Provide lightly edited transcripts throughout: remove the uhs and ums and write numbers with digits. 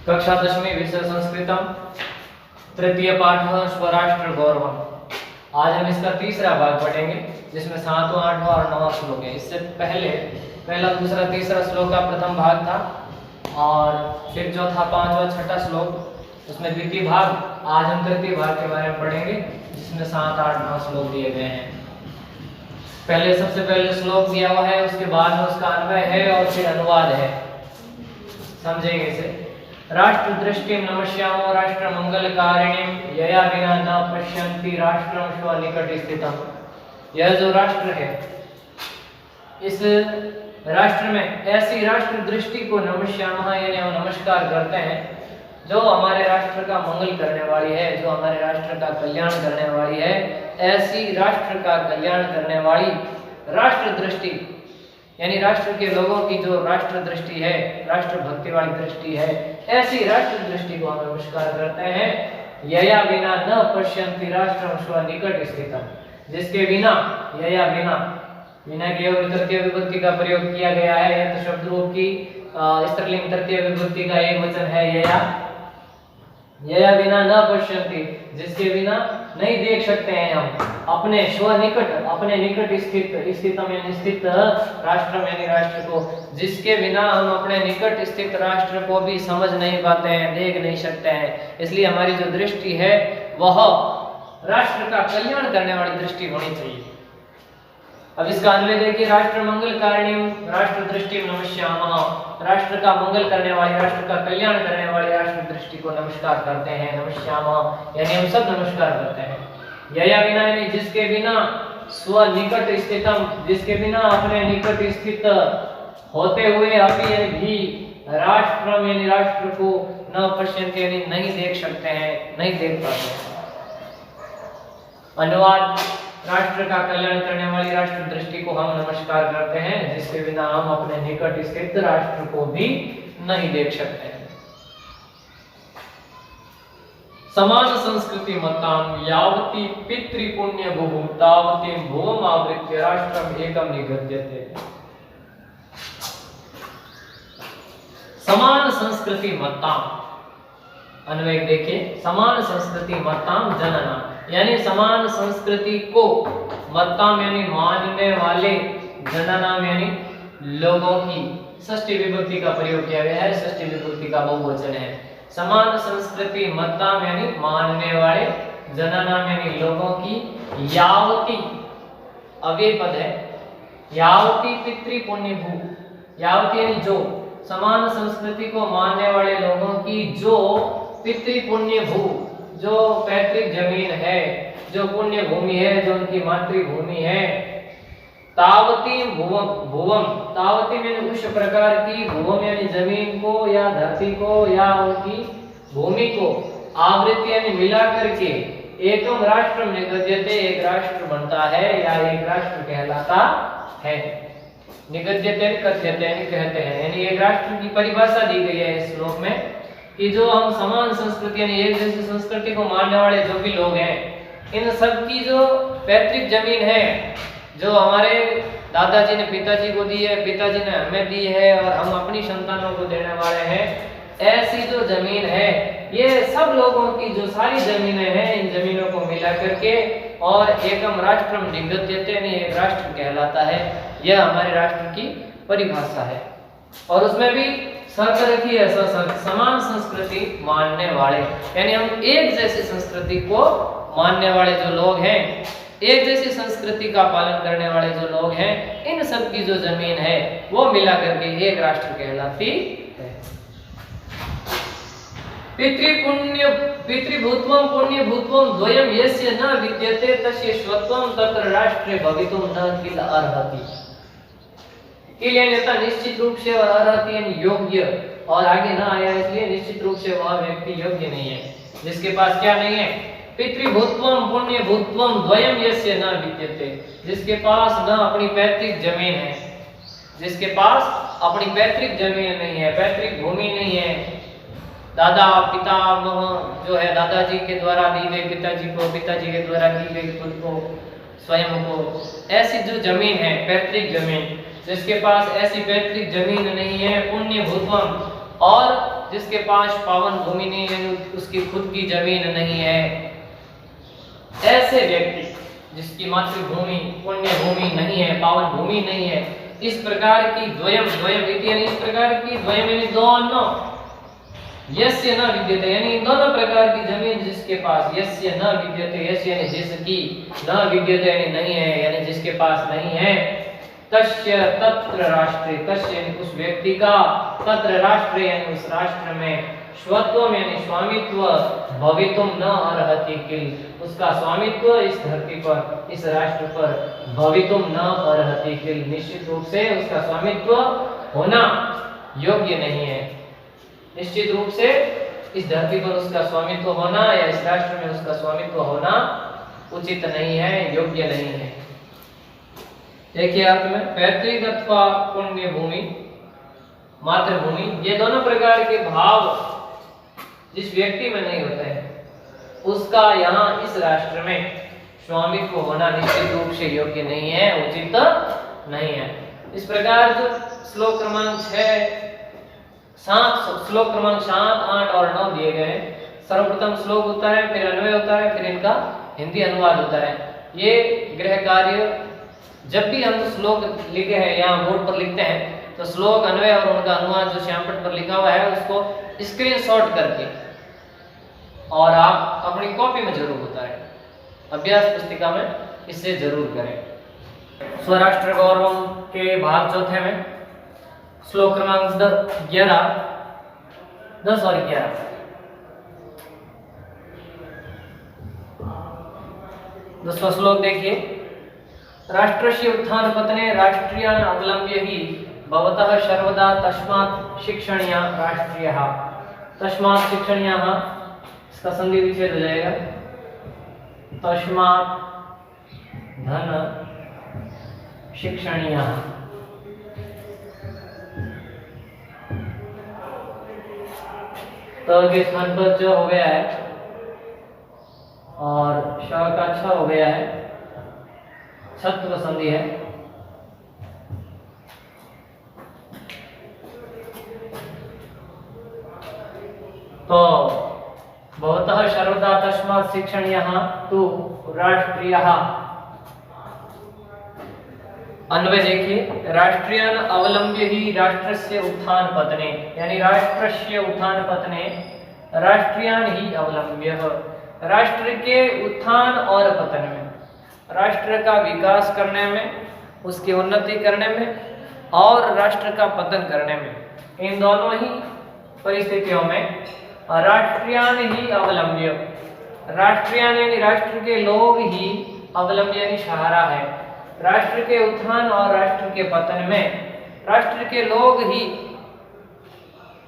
कक्षा 10वीं विषय संस्कृतम तृतीय पाठ स्वराष्ट्र गौरवम। आज हम इसका तीसरा भाग पढ़ेंगे जिसमें 7वां 8वां और 9वां श्लोक है। इससे पहले पहला दूसरा तीसरा श्लोक का प्रथम भाग था और फिर चौथा 5वां 6ठा श्लोक उसमें द्वितीय भाग। आज हम तृतीय भाग के बारे में पढ़ेंगे जिसमें 7 8 9 श्लोक दिए गए हैं। पहले सबसे पहले श्लोक दिया हुआ है, उसके बाद में उसका अन्वय है और फिर अनुवाद है। समझेंगे इसे। राष्ट्र दृष्टि नमस्यामो राष्ट्र मंगलकारिणीं यया विना न पश्यन्ति राष्ट्रं स्वनिकट स्थितम्। यह जो राष्ट्र है, इस राष्ट्र में ऐसी राष्ट्र दृष्टि को नमस्यामः यानी हम नमस्कार करते हैं जो हमारे राष्ट्र का मंगल करने वाली है, जो हमारे राष्ट्र का कल्याण करने वाली है। ऐसी राष्ट्र का कल्याण करने वाली राष्ट्र दृष्टि यानी राष्ट्र के लोगों की जो राष्ट्र दृष्टि है, राष्ट्र भक्ति वाली दृष्टि है, ऐसी राष्ट्र दृष्टि को हम नमस्कार करते हैं। यया बिना न पश्यन्ति राष्ट्रं स्वनिकट स्थितम्। जिसके बिना, यया बिना, बिना के और तृतीय विभक्ति का प्रयोग किया गया है। यह तो शब्द रूप की स्त्रीलिंग तृतीय विभक्ति का एक वचन है यया। यया बिना न पश्यन्ति, जिसके बिना नहीं देख सकते हैं हम अपने स्वनिकट, अपने निकट स्थितम यानी स्थित राष्ट्र यानी राष्ट्र को, जिसके बिना हम अपने निकट स्थित राष्ट्र को भी समझ नहीं पाते हैं, देख नहीं सकते हैं। इसलिए हमारी जो दृष्टि है वह राष्ट्र का कल्याण करने वाली दृष्टि होनी चाहिए। अब इसका अन्वय देखिए। राष्ट्र मंगल कारिणीं राष्ट्र दृष्टि नमस्यामः। राष्ट्र का मंगल करने वाली, राष्ट्र का कल्याण करने वाली राष्ट्र दृष्टि को नमस्कार करते हैं। नमस्यामः यानी हम सब नमस्कार करते हैं। यया बिना यानी जिसके बिना, स्व निकट स्थितम, जिसके बिना अपने निकट स्थित होते हुए अभी भी राष्ट्रम यानी राष्ट्र को न पश्यन्ति यानी नहीं देख सकते हैं, नहीं देख पाते हैं। अनुवाद। राष्ट्र का कल्याण करने वाली राष्ट्र दृष्टि को हम नमस्कार करते हैं जिसके बिना हम अपने निकट स्थित राष्ट्र को भी नहीं देख सकते हैं। समान संस्कृति मतां यावती पितृपुण्य भुवं तावती भुवम् आवृत्य राष्ट्रम एकम निगद्यते। समान संस्कृति मतां, अन्वय देखिए। समान संस्कृति मतां जनना यानी समान संस्कृति को, मत्ताम यानी मानने वाले, जननाम यानी लोगों की षष्ठी विभक्ति का प्रयोग किया गया है। षष्ठी विभक्ति का बहुवचन है। समान संस्कृति मत्ताम यानी मानने वाले, जननाम यानी लोगों की, यावती अव्यय पद है। यावती पितृपुण्य भू, यावती यानी जो, समान संस्कृति को मानने वाले लोगों की जो पितृपुण्य भू, जो पैतृक जमीन है, जो पुण्य भूमि है, जो उनकी मातृभूमि है, तावती भुवम, भुवम तावती यानी उस प्रकार की, भुवम यानी जमीन को या धरती को या उनकी भूमि को, आवृत्ति यानी मिला करके, एकम राष्ट्र निगद्यते एक राष्ट्र बनता है या एक राष्ट्र कहलाता है। निगद्यते कथ्यते यानी कहते हैं, यानी एक राष्ट्र की परिभाषा दी गई है इस श्लोक में कि जो हम समान संस्कृति यानी एक जैसी संस्कृति को मानने वाले जो भी लोग हैं, इन सब की जो पैतृक जमीन है, जो हमारे दादाजी ने पिताजी को दी है, पिताजी ने हमें दी है और हम अपनी संतानों को देने वाले हैं, ऐसी जो जमीन है, ये सब लोगों की जो सारी जमीनें हैं, इन जमीनों को मिला करके और एकम राष्ट्रम निगद्यते यानी एक राष्ट्र कहलाता है। यह हमारे राष्ट्र की परिभाषा है और उसमें भी शर्त रखी है समान संस्कृति मानने वाले, यानी हम एक जैसी संस्कृति को मानने वाले जो लोग हैं, एक जैसी संस्कृति का पालन करने वाले जो लोग हैं, इन सब की जो जमीन है वो मिला करके एक राष्ट्र कहलाती है। पितृपुण्य पितृभूत्वं पुण्यभूत्वं द्वयं यस्य न विद्यते तस्य स्वत्वं तत्र राष्ट्रे भवितुं न किल अर्हति। किल यानी निश्चित रूप से और अर्हति यानी योग्य, और आगे ना आया इसलिए निश्चित रूप से वह व्यक्ति योग्य नहीं है। जिसके पास क्या नहीं है? पितृभूत्वं पुण्यभूत्वं द्वयं यस्य न विद्यते, जिसके पास न अपनी पैतृक जमीन है, जिसके पास अपनी पैतृक जमीन नहीं है, पैतृक भूमि नहीं है, दादा पितामह जो है दादाजी के द्वारा दी गई पिताजी को, पिताजी के द्वारा दी गई खुद को, स्वयं को, ऐसी जो जमीन है पैतृक जमीन, जिसके पास ऐसी पैतृक जमीन नहीं है, पुण्य भूतम और जिसके पास पावन भूमि नहीं है, उसकी खुद की जमीन नहीं है, ऐसे व्यक्ति जिसकी मातृभूमि पुण्य भूमि नहीं है, पावन भूमि नहीं है, इस प्रकार की द्वयम विद्या, इस प्रकार की द्वयम यानी दोनों, यस्य न विद्यते यानी दोनों प्रकार की जमीन जिसके पास, यस्य न विद्यते, यस्य यानी जिसकी, न विद्यते यानी नहीं है, यानी जिसके पास नहीं है, तस्य तत्र राष्ट्रे, तस्य यानी उस व्यक्ति का, तत्र राष्ट्रे यानी उस राष्ट्र में, स्वत्वम यानी स्वामित्व, भवितुम न अर्हति किल, उसका स्वामित्व इस धरती पर, इस राष्ट्र पर, भवितुम न अर्हति किल, निश्चित रूप से उसका स्वामित्व होना योग्य नहीं है, निश्चित रूप से इस धरती पर उसका स्वामित्व होना या इस राष्ट्र में उसका स्वामित्व होना उचित नहीं है, योग्य नहीं है। देखिए अर्थ में, पैतृक अथवा पुण्य भूमि, मातृभूमि, ये दोनों प्रकार के भाव जिस व्यक्ति में नहीं होते हैं, उसका यहाँ इस राष्ट्र में स्वामित्व होना निश्चित रूप से योग्य नहीं है, उचित नहीं है। इस प्रकार जो श्लोक क्रमांक श्लोक क्रमांक 7, 8 और 9 दिए गए हैं, सर्वप्रथम श्लोक होता है, फिर अन्वय होता है, फिर इनका हिंदी अनुवाद होता है। ये गृह कार्य जब भी हम श्लोक लिखे हैं, यहाँ बोर्ड पर लिखते हैं, तो श्लोक, अन्वय और उनका अनुवाद जो श्यामपट पर लिखा हुआ है उसको स्क्रीनशॉट करके और आप अपनी कॉपी में जरूर उतारें, अभ्यास पुस्तिका में इससे जरूर करें। स्वराष्ट्र गौरव के भाग चौथे में श्लोक क्रमांक 10 और 11, दसवां श्लोक देखिए, राष्ट्रस्य उत्थान पतने राष्ट्रियान् अवलंब्य ही भवतः सर्वदा तस्मात् शिक्षणीय राष्ट्रियः, तस्मात् शिक्षणीय, इसका संधि विच्छेद हो जाएगा, तस्मात् धन शिक्षणीय, तो के स्थान पर च हो गया है और श का छ हो गया है, छत्व संधि है, तो भवतः सर्वदा तस्मात् शिक्षणीयः तु राष्ट्रियः। अन्वय देखिए, राष्ट्रियान् अवलंब्य ही राष्ट्रस्य उत्थान पतने, यानी राष्ट्रस्य उत्थान पतने राष्ट्रियान् ही अवलंब्य, राष्ट्र के उत्थान और पतन में, राष्ट्र का विकास करने में, उसकी उन्नति करने में और राष्ट्र का पतन करने में, इन दोनों ही परिस्थितियों में राष्ट्रियान ही अवलंब्य, राष्ट्रियान यानी राष्ट्र के लोग ही, अवलंब्य यानी सहारा है, राष्ट्र के उत्थान और राष्ट्र के पतन में राष्ट्र के लोग ही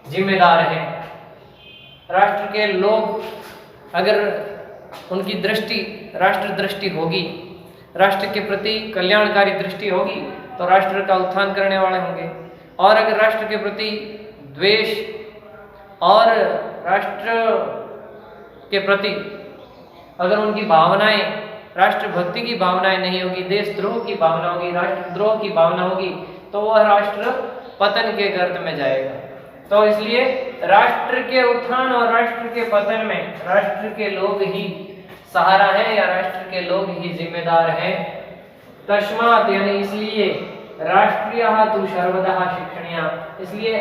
जिम्मेदार हैं। राष्ट्र के लोग, अगर उनकी दृष्टि राष्ट्र दृष्टि होगी, राष्ट्र के प्रति कल्याणकारी दृष्टि होगी, तो राष्ट्र का उत्थान करने वाले होंगे, और अगर राष्ट्र के प्रति द्वेष और राष्ट्र के प्रति अगर उनकी भावनाएं, राष्ट्रभक्ति की भावनाएं नहीं होगी, देशद्रोह की भावना होगी, राष्ट्रद्रोह की भावना होगी, तो वह राष्ट्र पतन के गर्त में जाएगा। तो इसलिए राष्ट्र के उत्थान और राष्ट्र के पतन में राष्ट्र के लोग ही सहारा है या राष्ट्र के लोग ही जिम्मेदार हैं। तस्मात् यानी इसलिए, राष्ट्रियः तु सर्वदा शिक्षणीय, इसलिए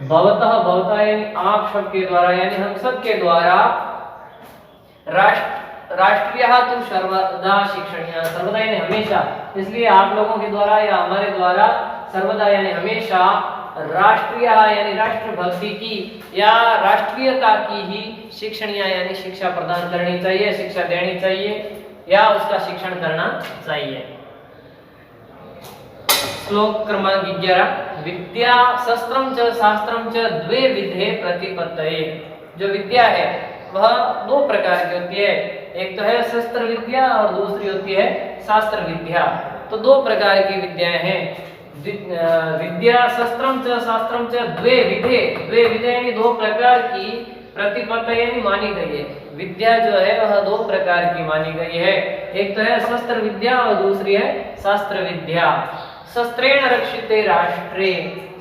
भवतः, भवता यानी आप सबके द्वारा, यानी हम सबके द्वारा, राष्ट्रियः तु सर्वदा शिक्षणीय, सर्वदा यानी हमेशा, इसलिए आप लोगों के द्वारा या हमारे द्वारा सर्वदा यानी हमेशा राष्ट्रीय यानी राष्ट्रभक्ति की या राष्ट्रीयता की ही शिक्षणीय यानी शिक्षा प्रदान करनी चाहिए, शिक्षा देनी चाहिए या उसका शिक्षण करना चाहिए। श्लोक क्रमांक 11, विद्या शस्त्रम च शास्त्रम च द्वे विधे प्रतिपत्तये, जो विद्या है वह दो प्रकार की होती है, एक तो है शस्त्र विद्या और दूसरी होती है शास्त्र विद्या। तो दो प्रकार की विद्याएं हैं, विद्या शस्त्रम च शास्त्रम च द्वे विधे, द्वे विधे यानी दो प्रकार की प्रतिपत्ति यानी मानी गई है। विद्या जो है वह दो प्रकार की मानी गई है, एक तो है शस्त्र विद्या और दूसरी है शास्त्र विद्या। शस्त्रेण रक्षिते राष्ट्रे,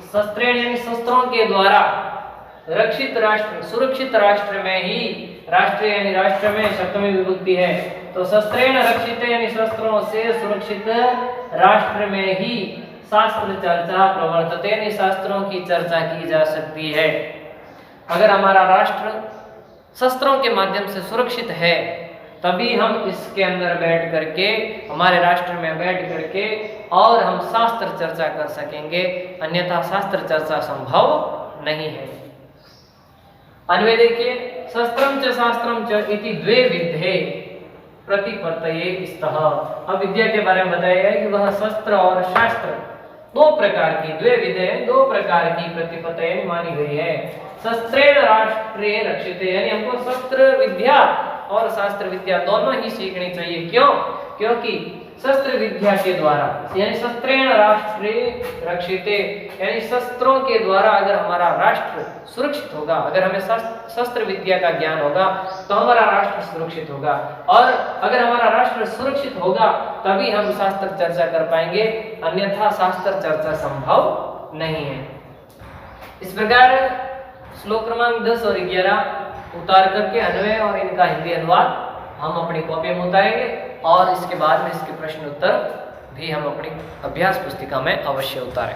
शस्त्रेण यानी शस्त्रों के द्वारा रक्षित राष्ट्र, सुरक्षित राष्ट्र में ही, राष्ट्र यानी राष्ट्र में सप्तमी विभक्ति है, तो शस्त्रेण रक्षित यानी शस्त्रों से सुरक्षित राष्ट्र में ही शास्त्र चर्चा प्रवर्तते यानी शास्त्रों की चर्चा की जा सकती है। अगर हमारा राष्ट्र शस्त्रों के माध्यम से सुरक्षित है तभी हम इसके अंदर बैठ करके, हमारे राष्ट्र में बैठ करके और हम शास्त्र चर्चा कर सकेंगे, अन्यथा शास्त्र चर्चा संभव नहीं है। अन्वय देखिए, शस्त्रम च शास्त्रम च इति द्वे विद्धे प्रतिपत्तये स्तः। अब विद्या के बारे में बताया गया कि वह शस्त्र और शास्त्र दो प्रकार की, द्वे विधे दो प्रकार की प्रतिपत्ति मानी गई है। शस्त्रेण राष्ट्रे रक्षिते यानी हमको शस्त्र विद्या और शास्त्र विद्या दोनों ही सीखनी चाहिए। क्यों? क्योंकि शस्त्र विद्या के द्वारा यानी शस्त्रेण राष्ट्रे रक्षिते यानी शस्त्रों के द्वारा अगर हमारा राष्ट्र सुरक्षित होगा, अगर हमें शस्त्र विद्या का ज्ञान होगा तो हमारा राष्ट्र सुरक्षित होगा, और अगर हमारा राष्ट्र सुरक्षित होगा तभी हम शास्त्र चर्चा कर पाएंगे, अन्यथा शास्त्र चर्चा संभव नहीं है। इस प्रकार श्लोक क्रमांक 10 और 11 उतार करके अन्वय और इनका हिंदी अनुवाद हम अपनी कॉपी में उतारेंगे, और इसके बाद में इसके प्रश्न उत्तर भी हम अपनी अभ्यास पुस्तिका में अवश्य उतारें।